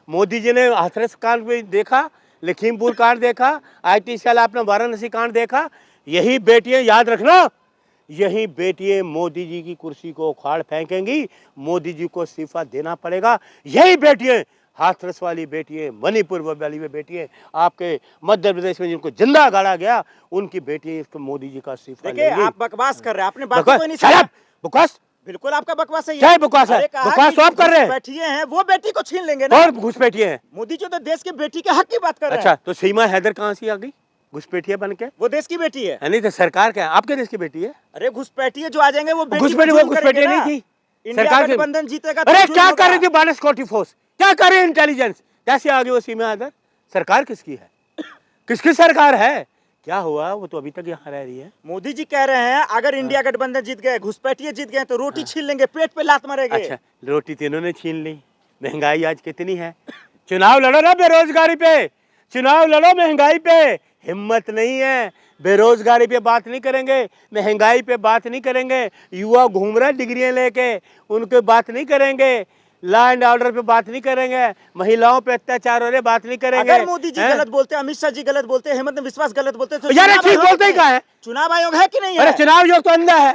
मोदी जी ने हाथरस कांड भी देखा, लखीमपुर कांड देखा, IT सेल आपने वाराणसी कांड देखा। यही बेटियां याद रखना, यही बेटियां मोदी जी की कुर्सी को उखाड़ फेंकेंगी, मोदी जी को इस्तीफा देना पड़ेगा। यही बेटियां, हाथरस वाली बेटियां, मणिपुर वाली बेटियां, आपके मध्य प्रदेश में जिनको जिंदा गाड़ा गया, उनकी बेटियां इसको मोदी जी का इस्तीफा देखिए लेंगी। आप बकवास कर रहे हैं, आपने बातों को नहीं सुना। बकवास, बिल्कुल आपका बकवास है ये। क्या बकवास है? अरे कहा बकवास कि आप कर रहे हैं। बैठिए हैं वो बेटी को छीन लेंगे ना। और घुसपैठिए हैं। मोदी जी तो देश की बेटी के हक की बात कर रहे हैं। अच्छा, तो सीमा हैदर कहाँ से आ गई घुसपैठिया बन के? वो देश की बेटी है। नहीं तो सरकार क्या है? आपके देश की बेटी है। अरे घुसपैठिए जो आ जाएंगे वो बेटी घुसपैठी, को वो जुल्म करेंगे घुसपैठिया ना। नहीं थी इंडिया सरकार से। गठबंधन जीतेगा अरे तो जुल्म क्या कर रही होगा। थी बारिश कोटी फोर्स, क्या कर रही है इंटेलिजेंस, कैसे आ गई वो सीमा हैदर? सरकार किसकी है? किसकी सरकार है? क्या हुआ? वो तो अभी तक यहाँ रह रही है। मोदी जी कह रहे हैं अगर इंडिया गठबंधन जीत गए, घुसपैठिए जीत गए तो रोटी छीन लेंगे, पेट पे लात मारेंगे। अच्छा, रोटी तीनों ने छीन ली। महंगाई आज कितनी है? चुनाव लड़ो ना बेरोजगारी पे, चुनाव लड़ो महंगाई पे। हिम्मत नहीं है, बेरोजगारी पे बात नहीं करेंगे, महंगाई पे बात नहीं करेंगे। युवा घूम रहे डिग्रियां लेके, उनके बात नहीं करेंगे। लॉ एंड ऑर्डर पे बात नहीं करेंगे, महिलाओं पे अत्याचार हो रहे बात नहीं करेंगे। अगर मोदी जी गलत बोलते, अमित शाह जी गलत बोलते, हेमंत बिस्वास गलत बोलते तो यार ठीक बोलते ही कहा है? चुनाव आयोग है कि नहीं अरे है? चुनाव आयोग तो अंधा है,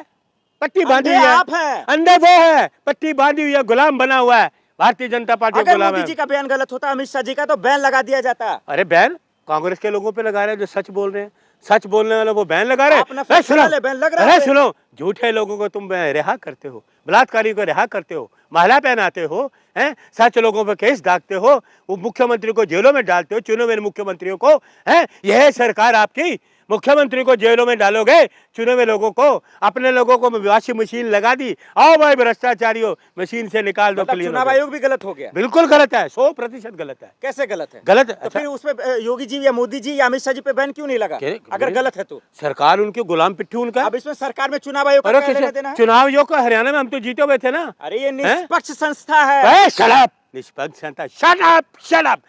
पट्टी बांधी हुई है। आप है अंधे वो है, पट्टी बांधी हुई है, गुलाम बना हुआ है, भारतीय जनता पार्टी अगर गुलाम मोदी है। जी का बयान गलत होता, अमित शाह जी का, तो बैन लगा दिया जाता। अरे बैन कांग्रेस के लोगों पे लगा रहे हैं जो सच बोल रहे हैं, सच बोलने वालों को बैन लगा रहे अपना हैं। सुनो, बैन लग रहा है। अरे सुनो, झूठे लोगों को तुम रिहा करते हो, बलात्कारी को रिहा करते हो, महिला पहनाते हो, हैं, सच लोगों पर केस दागते हो, वो मुख्यमंत्री को जेलों में डालते हो, चुने हुए मुख्यमंत्रियों को, हैं, यह है सरकार आपकी। मुख्यमंत्री को जेलों में डालोगे, चुने हुए लोगों को, अपने लोगों को वॉशिंग मशीन लगा दी, आओ भाई भ्रष्टाचारियों, मशीन से निकाल दो। चुनाव आयोग भी गलत हो गया? बिल्कुल गलत है, 100% गलत है। कैसे गलत है? गलत है। तो फिर उसपे योगी जी या मोदी जी या अमित शाह जी पे बैन क्यों नहीं लगा अगर गलत है तो? सरकार उनके गुलाम पिट्ठू उनका। अब इसमें सरकार में चुनाव आयोग का क्या लेना देना है? चुनाव आयोग को हरियाणा में हम तो जीते हुए थे ना। अरे ये निष्पक्ष संस्था है। निष्पक्ष संस्था, शट अप।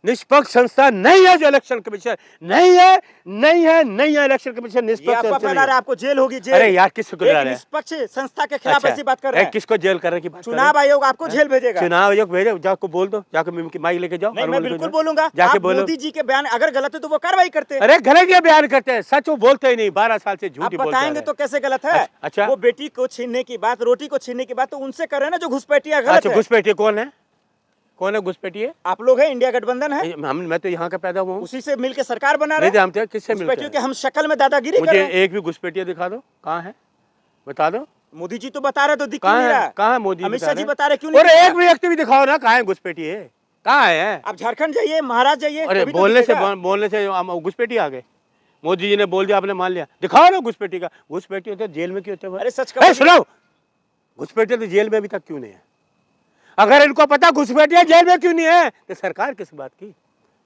निष्पक्ष संस्था नहीं है जो इलेक्शन कमीशन, नहीं है इलेक्शन कमीशन निष्पक्ष संस्था। आपको जेल होगी, जेल। अरे यार किसको बुला रहे हैं? निष्पक्ष संस्था के खिलाफ ऐसी बात कर रहे हैं। किसको जेल करने की बात? चुनाव आयोग आपको जेल भेजेगा। चुनाव आयोग भेजे, जाको बोल दो, जाके माइक लेके जाओ। मैं बिल्कुल बोलूंगा, जाके बोलो। मोदी जी के बयान अगर गलत है तो वो कार्रवाई करते हैं। अरे गलत ये बयान करते हैं, सच वो बोलते ही नहीं, 12 साल से झूठ बोलते हैं। बताएंगे तो कैसे गलत है? अच्छा, वो बेटी को छीनने की बात, रोटी को छीनने की बात तो उनसे कर रहे हैं ना जो घुसपैठिया गलत है। घुसपैठिए कौन है? कौन है घुसपैठिए? आप लोग हैं, इंडिया गठबंधन है। मैं तो यहाँ का पैदा हुआ हूँ, उसी से मिलके सरकार बना रहे हैं। नहीं, किससे मिलके? कि हम शक्ल में दादागिरी कर रहे हैं। मुझे एक भी घुसपैठिया दिखा दो, कहाँ है बता दो। मोदी जी तो बता रहे तो दिख नहीं रहा। कहाँ है मोदी? अमित शाह जी बता रहे क्यों नहीं? और एक भी व्यक्ति भी दिखाओ ना, कहाँ है घुसपैठिए? कहाँ है? आप झारखंड जाइए, महाराज जाइए। अरे बोलने से घुसपैठी आ गए। मोदी जी ने बोल दिया, आपने मान लिया, दिखाओ ना घुसपैठी का। घुसपैठी होते जेल में क्यों होते? अरे सच का सुनो, घुसपैठी तो जेल में अभी तक क्यों नहीं है? अगर इनको पता घुसपैठिया जेल में क्यों नहीं है तो सरकार किस बात की?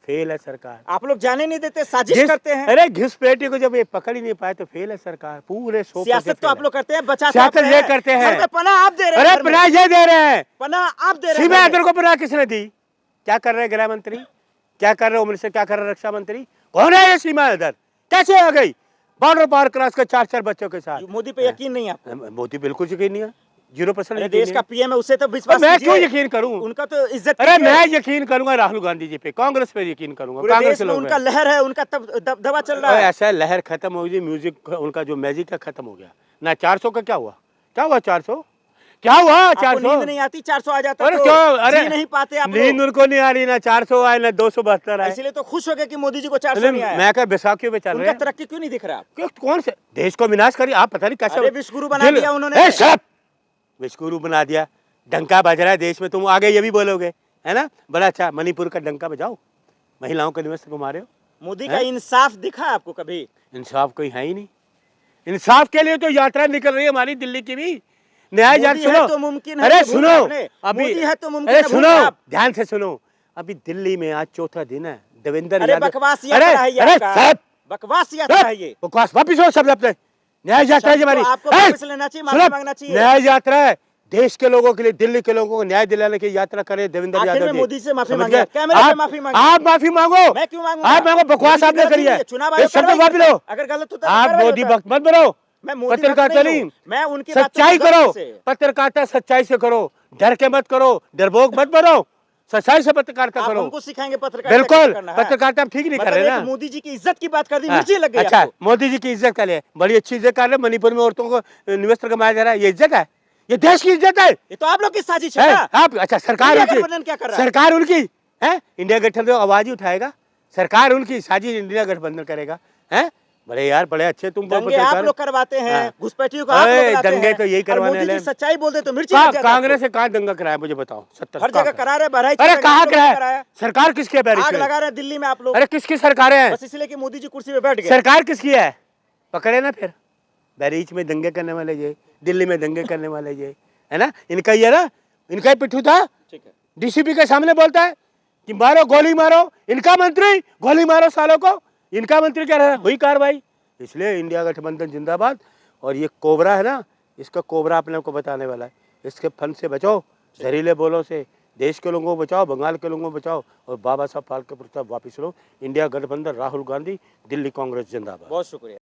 फेल है सरकार। आप लोग जाने नहीं देते, साजिश करते हैं। अरे घुसपैठी को जब ये पकड़ ही नहीं पाए तो फेल है सरकार, पूरे 100%। सियासत तो आप लोग करते हैं, बचाते सियासत ये करते हैं। पनाह आप दे रहे हैं। अरे पनाह ये दे रहे हैं, पनाह आप दे रहे हैं। सीमा हैदर को पनाह किसने दी? क्या कर रहे हैं गृह मंत्री, क्या कर रहे मिनिस्टर, क्या कर रहे रक्षा मंत्री? कौन है ये सीमा हैदर? कैसे आ गई बॉर्डर पार क्रॉस कर 4 बच्चों के साथ? मोदी पे यकीन नहीं आपको? मोदी बिल्कुल यकीन नहीं है, 0%। देश का पीएम है, उसे तो विश्वास मैं क्यों यकीन करूं? उनका तो इज्जत। अरे मैं यकीन करूंगा राहुल गांधी जी पे, कांग्रेस पे यकीन करूंगा। कांग्रेस में उनका लहर है, उनका दबदबा चल रहा है। ऐसा लहर खत्म हो गई, म्यूजिक उनका जो मैजिक है खत्म हो गया ना। 400 का क्या हुआ? 400 क्या हुआ? 400 नींद नहीं आती? 400 आ जाता अरे तो क्यों? अरे जी नहीं पाते आप? नींद उनको नहीं आ रही ना, 400 आए ना 272 आए, इसलिए तो खुश हो गए कि मोदी जी को 400 नहीं आया। मैं क्या बैसाखियों पे चल रहे हैं? तरक्की क्यों नहीं दिख रहा? कौन से देश को विनाश करी? आप पता नहीं कैसे विश्व गुरु बना दिया उन्होंने। विश्व गुरु बना दिया, डंका बज रहा है देश में, तुम आगे ये भी बोलोगे, है ना? बड़ा अच्छा, मणिपुर का डंका बजाओ, महिलाओं का दिवस घुमा रहे हो। मोदी का इंसाफ दिखा आपको कभी? इंसाफ कोई है ही नहीं। इंसाफ के लिए तो यात्रा निकल रही है हमारी दिल्ली की भी। न्याय जांच सुनो तो मुमकिन है। अरे सुनो, अभी है तो मुमकिन है। अरे सुनो, ध्यान से सुनो, अभी दिल्ली में आज 4था दिन है। देवेंद्र यादव बकवास यात्रा है ये, बकवास यात्रा है ये। बकवास वापिस हो शब्द अपने। न्याय यात्रा है हमारी, आपको वापस लेना चाहिए, माफी मांगना चाहिए। न्याय यात्रा है, देश के लोगों के लिए, दिल्ली के लोगों को न्याय दिलाने की यात्रा करे देवेंद्र यादव जी। मोदी से माफी मांगे, कैमरे पे माफी मांगे। आप माफी मांगो। मैं क्यों मांगूंगा? आप मांगो, बकवास आपने करी है। शब्द वापस लो। अगर गलत होता आप मोदी भक्त मत बनो, पत्रकारिता नहीं, मैं उनकी सच्चाई करो, पत्रकारिता सच्चाई से करो, डर के मत करो, डरपोक मत बनो, सच्चाई से पत्रकारिता आप करो। हमको सिखाएंगे पत्रकारिता बिल्कुल, कैसे करना है? पत्रकारिता आप ठीक नहीं कर मतलब रहे एक ना। मोदी जी की इज्जत की बात कर दी, हाँ, मिर्ची लग गई अच्छा, आपको। मोदी जी की इज्जत कर ले, बड़ी अच्छी इज्जत कर रहे, मणिपुर में औरतों को निवस्त्र कमाया जा रहा है, ये इज्जत है? ये देश की इज्जत है? ये तो आप लोग की साजिश है है? ना? आप अच्छा, सरकार इंडिया उनकी, गठबंधन क्या कर रहा है? सरकार उनकी है, इंडिया गठबंधन आवाज ही उठाएगा, सरकार उनकी, साजिश इंडिया गठबंधन करेगा, है? बड़े यार, बड़े अच्छे तुम दंगे आप पत्रकार। लोग करवाते हैं, हाँ। घुसपैठियों को आप लोग अरे, लाते दंगे हैं, तो यही और करवाने मोदी वाले जी हैं। सच्चाई बोल दे तो मिर्ची लग जाता है कांग्रेस आपको। से कहाँ दंगा कराया, मुझे बताओ। हर जगह करा रहे, बहराइच अरे में कहाँ आप लोगों ने कराया? सरकार किसकी है आग बैरिश में? लगा रहे हैं दिल्ली में आप लोग, अरे किसकी सरकारें हैं? बस इसलिए कि मोदी जी कुर्सी पे बैठ गए। सरकार किसकी है? पकड़े ना फिर। बहरीच में दंगे करने वाले ये, दिल्ली में दंगे करने वाले ये, है ना? इनका ये ना, इनका ही पिट्ठू था। ठीक है, डीसीपी के सामने बोलता है कि मारो, गोली मारो, इनका मंत्री गोली मारो सालों को, इनका मंत्री कह रहा है, हुई कार्रवाई। इसलिए इंडिया गठबंधन जिंदाबाद। और ये कोबरा है ना, इसका कोबरा अपने को बताने वाला है। इसके फन से बचो, जहरीले बोलों से, देश के लोगों को बचाओ, बंगाल के लोगों को बचाओ, और बाबा साहब फाल्के प्रस्ताव वापस लो। इंडिया गठबंधन, राहुल गांधी, दिल्ली कांग्रेस जिंदाबाद। बहुत शुक्रिया।